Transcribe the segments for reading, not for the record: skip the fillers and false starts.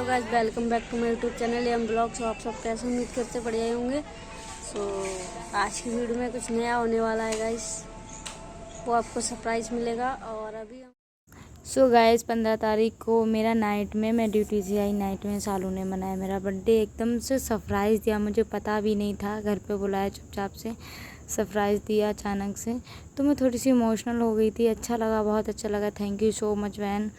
Guys, welcome back to my YouTube channel M blogs. आप सब कैसे उम्मीद करते बढ़िया ही होंगे। आज की वीडियो में कुछ नया होने वाला है गाइस, वो आपको सरप्राइज़ मिलेगा। और अभी गाइस 15 तारीख को मेरा नाइट में, मैं ड्यूटी से आई, नाइट में सालू ने मनाया मेरा बर्थडे। एकदम से सरप्राइज़ दिया, मुझे पता भी नहीं था, घर पे बुलाया चुपचाप से, सरप्राइज़ दिया अचानक से। तो मैं थोड़ी सी इमोशनल हो गई थी। अच्छा लगा, बहुत अच्छा लगा। थैंक यू सो मच वैन,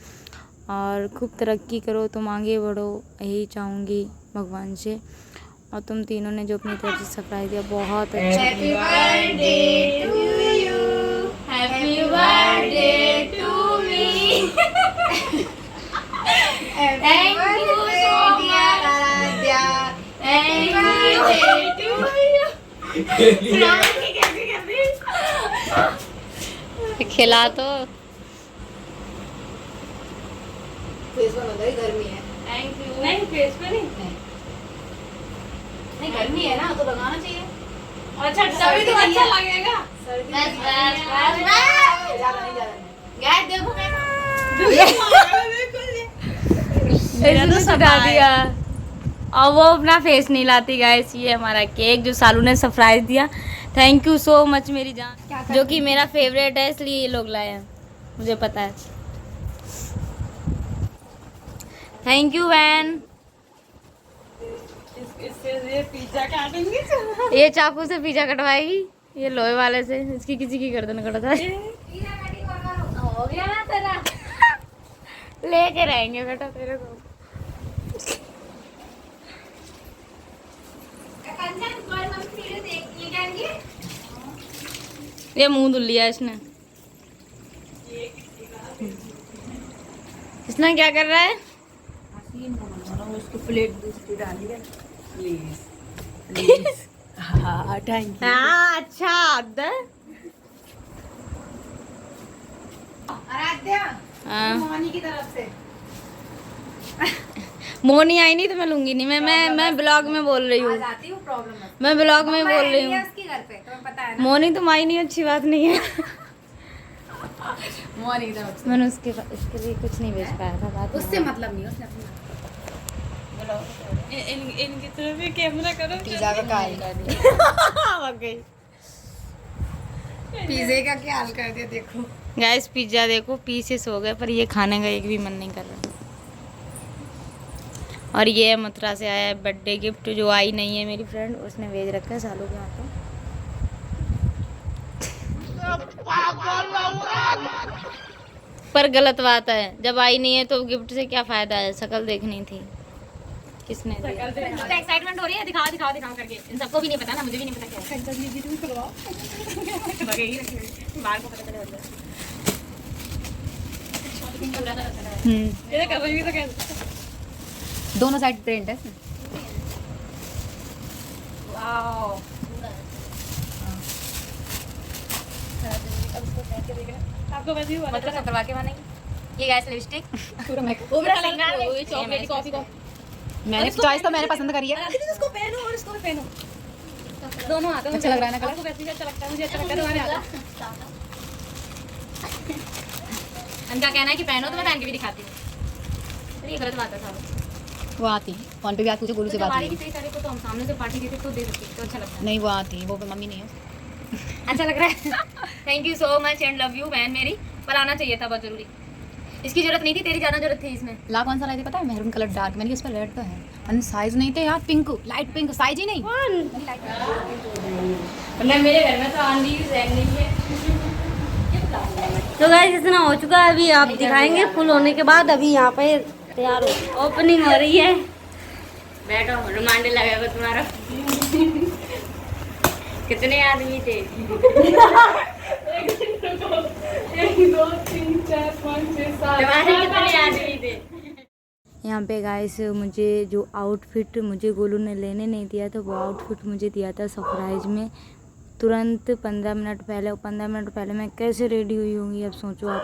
और खूब तरक्की करो, तुम आगे बढ़ो, यही चाहूँगी भगवान से। और तुम तीनों ने जो अपनी तरफ से सरप्राइज़ दिया, बहुत अच्छा। Happy birthday to you, happy birthday to me, thank you so much Aaradhya, thank you to you. खिला तो फेस पर लग रही गर्मी है। Thank you. नहीं फेस पे नहीं गर्मी है ना, तो लगाना चाहिए। अच्छा तभी तो अच्छा लगेगा। बस गाइस देखो मेरा तो सटा दिया, और वो अपना फेस नहीं लाती। गाइस ये हमारा केक जो सालू ने सरप्राइज दिया, थैंक यू सो मच मेरी जान, जो कि मेरा फेवरेट है, इसलिए ये लोग लाए हैं, मुझे पता है। Thank you when. इससे ये पिज्जा काटेंगे, ये चाकू से पिज्जा कटवाएगी, ये लोहे वाले से। इसकी किसी की गर्दन कटा था। हो गया ना तेरा। लेके रहेंगे बेटा तेरे को। ये मुंह धुल लिया इसने। इसने क्या कर रहा है? उसको प्लेट दूसरी डाली है। Please please. हाँ थैंक यू। हाँ अच्छा आराध्या हाँ। मोनी की तरफ से मोनी आई नहीं तो मैं लूंगी नहीं। मैं ब्लॉग में बोल रही हूँ, आती हूँ, प्रॉब्लम है। मैं ब्लॉग में बोल रही हूँ। उसके घर पे तुम्हें पता है ना। मोनी तुम आई नहीं, अच्छी बात नहीं है। मोनी की तरफ से मैंने इसके लिए कुछ नहीं भेज पाया था, बात उससे मतलब नहीं, उसने अपना इनकी तरफ भी कैमरा करो। पिज्जा का क्या हाल कर दिया। गई पिज्जे का क्या हाल कर दिया देखो। गाइस पिज्जा देखो, पीसेस हो गए, पर ये खाने का एक भी मन नहीं कर रहा। और ये मथुरा से आया है बर्थडे गिफ्ट, जो आई नहीं है मेरी फ्रेंड, उसने भेज रखा है सालों के हाथों। पर गलत बात है, जब आई नहीं है तो गिफ्ट से क्या फायदा है, शक्ल देखनी थी। किसने दिया? एक्साइटमेंट हो रही है, दिखाओ करके। इन सबको भी नहीं पता ना, मुझे भी नहीं पता क्या है। दोनों साइड प्रिंट है। आपको वैसे ही मतलब सब करवा के बनेगी। ये गैस लिपस्टिक पूरा मेकअप, वो मेरा सिंगार है, चॉकलेट कॉफी का मैंने चॉइस तो मैंने पसंद करी है। इसको पहनो और इसको भी पहनो, दोनों हाथों में अच्छा लग रहा है ना कलर। आपको वैसे ही अच्छा लगता है, मुझे अच्छा लगता है तुम्हारे हाथ। उनका कहना है कि पहनो, तो मैं पहन के भी दिखाती हूँ। ये गलत बात है साहब। वो आती फोन पे भी आज पूछो, गोलू से बात नहीं। 23 तारीख को तो हम सामने से पार्टी देते तो दे सकते, तो अच्छा लगता है। नहीं वो आती, वो मम्मी नहीं है। अच्छा लग रहा है। Thank you so much and love you बहन मेरी, पर आना चाहिए था बहुत जरूरी। इसकी जरूरत नहीं थी, तेरी ज्यादा जरूरत थी इसमें। ला कौन सा लाई थी पता है? मैरून कलर डार्क, मैंने उस पर रेड तो है, और साइज नहीं थे यार, पिंक, लाइट पिंक, साइज ही नहीं। मतलब मेरे घर में तो आंधी नहीं है। तो गाइस इतना हो चुका है, अभी आप दिखाएंगे फुल होने के बाद। अभी यहाँ पे तैयार हो, ओपनिंग हो रही है। बैठो, रिमांडर लगेगा तुम्हारा। कितने आदमी थे? 1 2 3 4 5 6 7 कितने आदमी थे? यहाँ पे गाइस मुझे जो आउटफिट मुझे गोलू ने लेने नहीं दिया था, वो आउटफिट मुझे दिया था सरप्राइज में, तुरंत 15 मिनट पहले। 15 मिनट पहले मैं कैसे रेडी हुई होंगी, अब सोचो आप।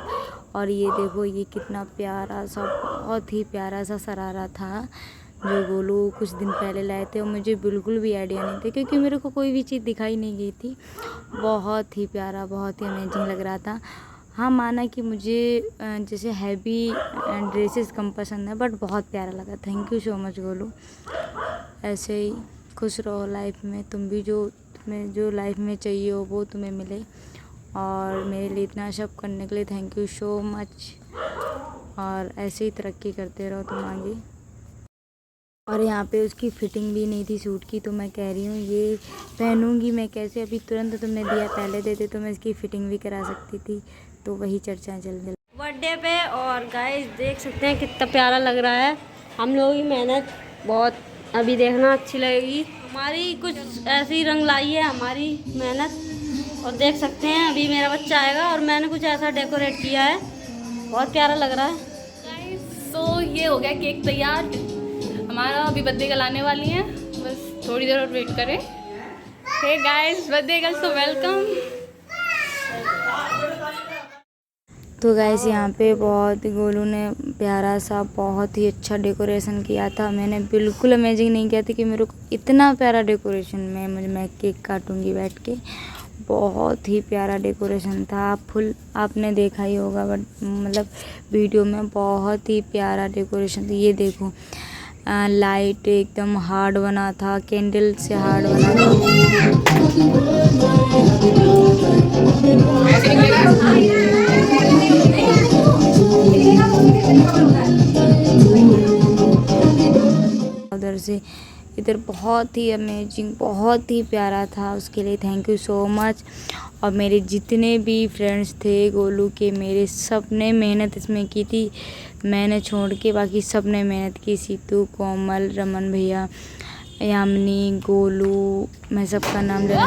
और ये देखो, ये कितना प्यारा सा, बहुत ही प्यारा सा शरारा था जो गोलू कुछ दिन पहले लाए थे, और मुझे बिल्कुल भी आइडिया नहीं था, क्योंकि मेरे को कोई भी चीज़ दिखाई नहीं गई थी। बहुत ही प्यारा, बहुत ही अमेजिंग लग रहा था। हाँ माना कि मुझे जैसे हैवी ड्रेसेस कम पसंद है, बट बहुत प्यारा लगा। Thank you so much Golu. ऐसे ही खुश रहो लाइफ में, तुम्हें जो लाइफ में चाहिए हो वो तुम्हें मिले, और मेरे लिए इतना सब करने के लिए थैंक यू सो मच। और ऐसे ही तरक्की करते रहो तुम आगे। और यहाँ पे उसकी फिटिंग भी नहीं थी सूट की, तो मैं कह रही हूँ ये पहनूंगी मैं कैसे, अभी तुरंत तुमने दिया, पहले देते तो मैं इसकी फिटिंग भी करा सकती थी। तो वही चर्चा चल रही बर्थडे पे। और गाइस देख सकते हैं कितना प्यारा लग रहा है। हम लोगों की मेहनत बहुत अभी देखना अच्छी लगेगी। हमारी कुछ ऐसी रंग लाई है हमारी मेहनत। और देख सकते हैं अभी मेरा बच्चा आएगा और मैंने कुछ ऐसा डेकोरेट किया है, बहुत प्यारा लग रहा है। तो ये हो गया केक तैयार हमारा। अभी बर्थडे गर्ल आने वाली हैं, बस थोड़ी देर और वेट करें। Hey guys, birthday girl so welcome. तो गाइस यहाँ पे बहुत गोलू ने प्यारा सा बहुत ही अच्छा डेकोरेशन किया था। मैंने बिल्कुल इमेजिन नहीं किया था कि मेरे को इतना प्यारा डेकोरेशन में मैं केक काटूंगी बैठ के। बहुत ही प्यारा डेकोरेशन था। फुल आपने देखा ही होगा, बट मतलब वीडियो में बहुत ही प्यारा डेकोरेशन था। ये देखो लाइट एकदम हार्ड बना था, कैंडल से हार्ड बना था। उधर से इधर बहुत ही अमेजिंग, बहुत ही प्यारा था। उसके लिए थैंक यू सो मच। और मेरे जितने भी फ्रेंड्स थे गोलू के, मेरे सब ने मेहनत इसमें की थी, मैंने छोड़ के बाकी सब ने मेहनत की। सीतू, कोमल, रमन भैया, यामिनी, गोलू, मैं सबका नाम लेना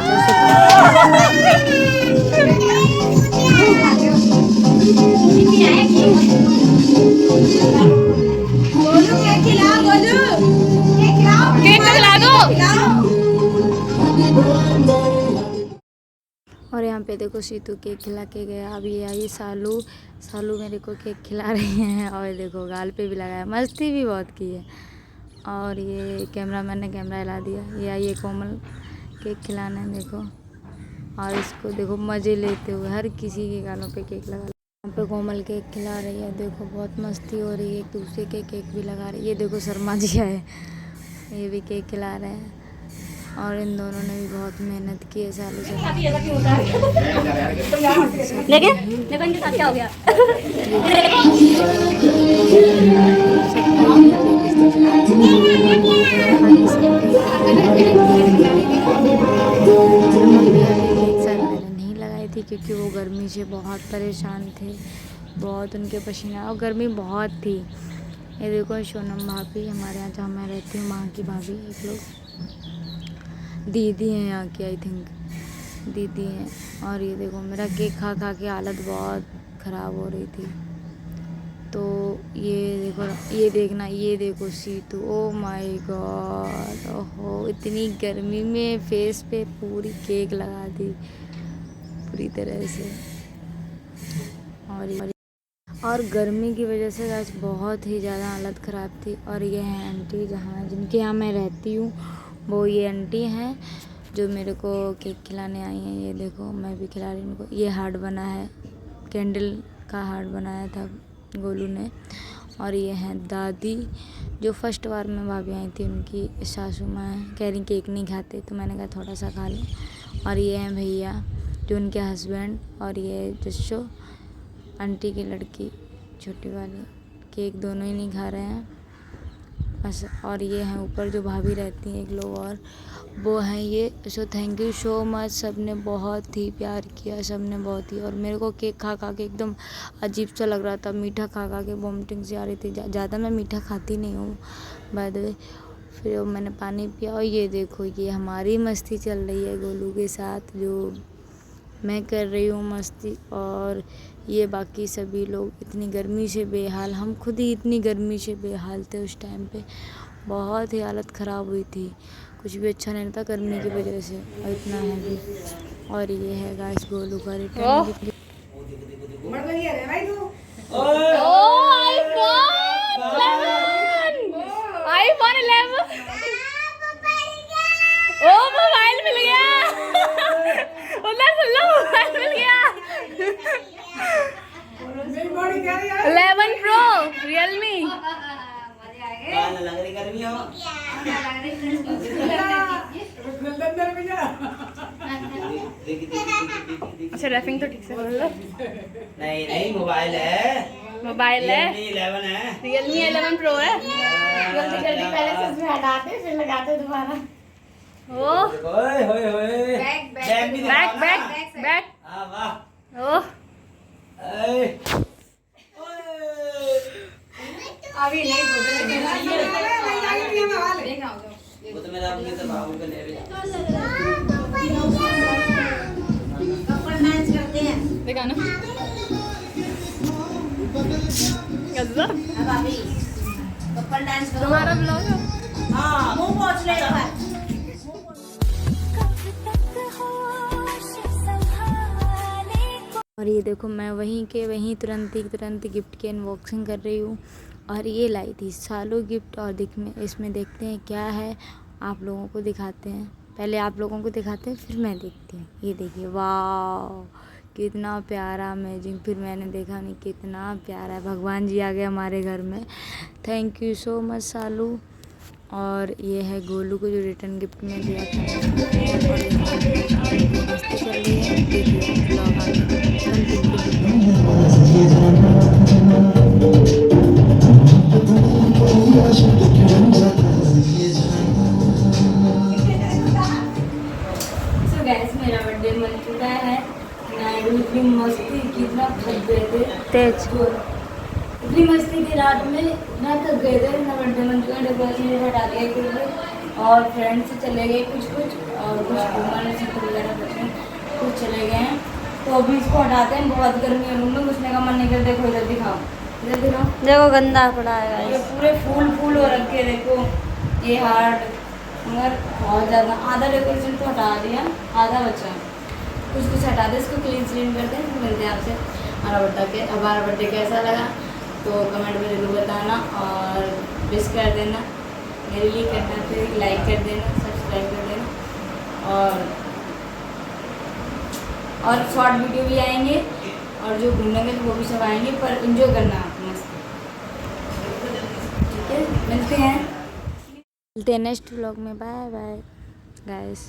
और यहाँ पे देखो सीतू केक खिला के गया। अब ये आई सालू मेरे को केक खिला रही हैं, और देखो गाल पे भी लगाया, मस्ती भी बहुत की है। और ये कैमरामैन ने कैमरा हिला दिया। ये आई कोमल केक खिलाने, देखो। और इसको देखो मज़े लेते हुए हर किसी के गालों पे केक लगा। यहाँ पे कोमल केक खिला रही है, देखो बहुत मस्ती हो रही है, एक दूसरे के केक भी लगा रही है। ये देखो शर्मा जी है, ये भी केक खिला रहे हैं। और इन दोनों ने भी बहुत मेहनत की है सालों से। लेकिन इनके साथ क्या हो गया? नहीं लगाई थी क्योंकि वो गर्मी से बहुत परेशान थे, बहुत उनके पसीना, और गर्मी बहुत थी। ये देखो सोनम भाभी हमारे यहाँ जहाँ मैं रहती हूँ, वहाँ की भाभी, एक लोग दीदी हैं यहाँ की, आई थिंक दीदी हैं। और ये देखो मेरा केक खा खा के हालत बहुत ख़राब हो रही थी। तो ये देखो, ये देखना, ये देखो सीतू, ओ माय गॉड, ओहो इतनी गर्मी में फेस पे पूरी केक लगा दी पूरी तरह से। और गर्मी की वजह से आज बहुत ही ज़्यादा हालत ख़राब थी। और ये हैं आंटी, जहाँ जिनके यहाँ मैं रहती हूँ, वो ये आंटी हैं जो मेरे को केक खिलाने आई हैं। ये देखो मैं भी खिला रही हूँ उनको। ये हार्ट बना है, कैंडल का हार्ट बनाया था गोलू ने। और ये हैं दादी, जो फर्स्ट बार में भाभी आई थी, उनकी सासू माँ हैं। कह रही केक नहीं खाते, तो मैंने कहा थोड़ा सा खा लें। और ये हैं भैया जो उनके हस्बैंड, और ये जस्सो आंटी की लड़की छोटी वाली, केक दोनों ही नहीं खा रहे हैं बस। और ये हैं ऊपर जो भाभी रहती हैं एक लोग, और वो हैं ये। So thank you so much, सब ने बहुत ही प्यार किया, सब ने बहुत ही। और मेरे को केक खा खा के एकदम अजीब सा लग रहा था, मीठा खा खा के वॉमिटिंग सी आ रही थी। ज़्यादा मैं मीठा खाती नहीं हूँ बाय द वे। फिर मैंने पानी पिया। और ये देखो ये हमारी मस्ती चल रही है गोलू के साथ, जो मैं कर रही हूँ मस्ती। और ये बाकी सभी लोग इतनी गर्मी से बेहाल, हम खुद ही इतनी गर्मी से बेहाल थे उस टाइम पे, बहुत ही हालत ख़राब हुई थी, कुछ भी अच्छा नहीं था गर्मी की वजह से, और इतना है भी। और ये है गाइस गोलू का रिटर्न गिफ्ट। आईफोन 11 ओ मोबाइल मिल गया, उधर सुन लो मोबाइल मिल गया। 11 Pro Realme। अच्छा रैपिंग तो ठीक से बोल लो। नहीं मोबाइल है मोबाइल है Realme 11 है। Realme 11 Pro है। जल्दी जल्दी पहले से उसमें हटाते फिर लगाते दोबारा। ओ ओए बैग भी दिखा बैक ना। बैक बैक हाँ वाह ओ ओए अभी नहीं वो तो मेरा अपने तो बाबू का ले देखा ना तुम्हारा ब्लॉग है। और ये देखो मैं वहीं तुरंत गिफ्ट की अनबॉक्सिंग कर रही हूँ। और ये लाई थी सालों गिफ्ट। और इसमें देखते हैं क्या है, आप लोगों को दिखाते हैं। पहले आप लोगों को दिखाते हैं फिर मैं देखती हूँ। ये देखिए वाह कितना प्यारा अमेजिंग। फिर मैंने देखा नहीं कितना प्यारा है। भगवान जी आ गए हमारे घर में। थैंक यू सो मच सालू। और ये है गोलू को जो रिटर्न गिफ्ट में दिया था। मस्ती चल रही है। देखिए ब्लॉग मेरा बर्थडे मन चुका है। इतनी मस्ती कितना थक गए थे तेज इतनी मस्ती की रात में ना थक गए थे ना। बर्थडे मन चुका डेकोरेशन हटा दिया कुछ और फ्रेंड्स से चले गए कुछ और कुछ घूमने से वगैरह बच्चे कुछ चले गए हैं। तो अभी इसको हटाते हैं। बहुत गर्मी है रूम में घुसने का मन नहीं करता। देखो इधर दिखाओ इधर दिखाओ। देखो गंदा पड़ा है ये पूरे फूल हो रखे हैं। देखो ये हार्ड मगर बहुत ज़्यादा आधा डेकोरेशन तो हटा दिया आधा बचा कुछ हटा दे। इसको क्लीन करते हैं। मिलते हैं आपसे हमारा बर्थडे कैसा लगा तो कमेंट में जरूर बताना और विश कर देना। मेरे लिए करना तो लाइक कर देना सब्सक्राइब कर देना। और शॉर्ट वीडियो भी आएंगे और जो घूमेंगे तो वो भी सब आएंगे पर एंजॉय करना आप मस्त। ठीक है मिलते हैं नेक्स्ट व्लॉग में। Bye bye guys.